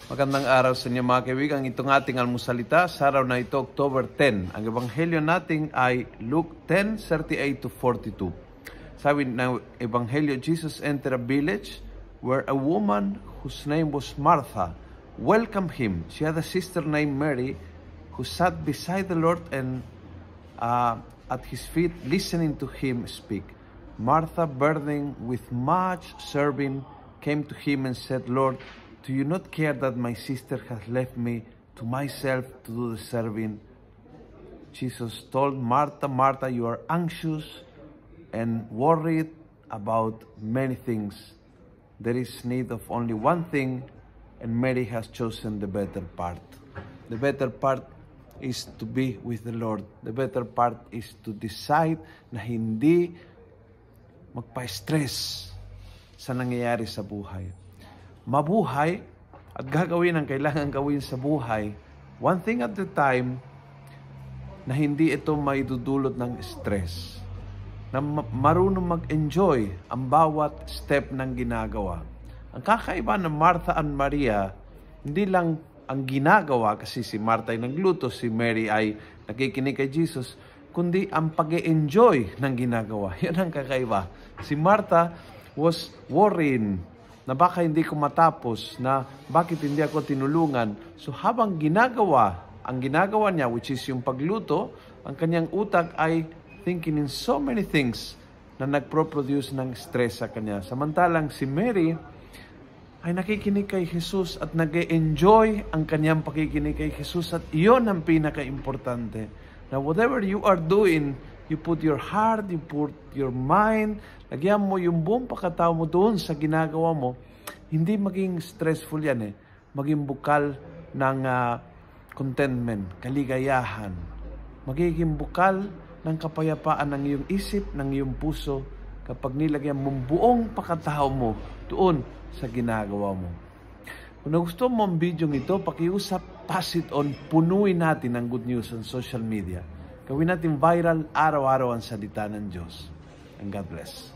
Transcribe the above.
Magandang araw sa inyo mga kaibigan. Itong ating almusalita sa araw na ito, October 10. Ang ebanghelyo natin ay Luke 10:38-42. Sabi ng ebanghelyo, Jesus entered a village where a woman whose name was Martha welcomed him. She had a sister named Mary who sat beside the Lord and at his feet listening to him speak. Martha, burdened with much serving, came to him and said, "Lord, do you not care that my sister has left me to myself to do the serving?" Jesus told Martha, "Martha, you are anxious and worried about many things. There is need of only one thing, and Mary has chosen the better part." The better part is to be with the Lord. The better part is to decide na hindi magpa-stress sa nangyayari sa buhay. Mabuhay at gagawin ang kailangan gawin sa buhay, one thing at a time, na hindi ito maidudulot ng stress. Na marunong mag-enjoy ang bawat step ng ginagawa. Ang kakaiba ng Martha and Maria, hindi lang ang ginagawa, kasi si Martha ay nagluto, si Mary ay nakikinig kay Jesus, kundi ang pag-enjoy ng ginagawa. Yan ang kakaiba. Si Martha was worrying na baka hindi ko matapos, na bakit hindi ako tinulungan. So habang ang ginagawa niya, which is yung pagluto, ang kanyang utak ay thinking in so many things na nagpro-produce ng stress sa kanya. Samantalang si Mary ay nakikinig kay Jesus at nag-enjoy ang kanyang pakikinig kay Jesus, at iyon ang pinaka-importante. Now, whatever you are doing, you put your heart, you put your mind, lagyan mo yung buong pagkatao mo doon sa ginagawa mo, hindi maging stressful yan maging bukal ng contentment, kaligayahan. Magiging bukal ng kapayapaan ng iyong isip, ng iyong puso, kapag nilagyan mo buong pagkatao mo doon sa ginagawa mo. Kung nagustuhan mo ang video ito, pakiusap, pass it on, punuin natin ang good news on social media. Gawin natin viral araw-araw ang salita ng Diyos. And God bless.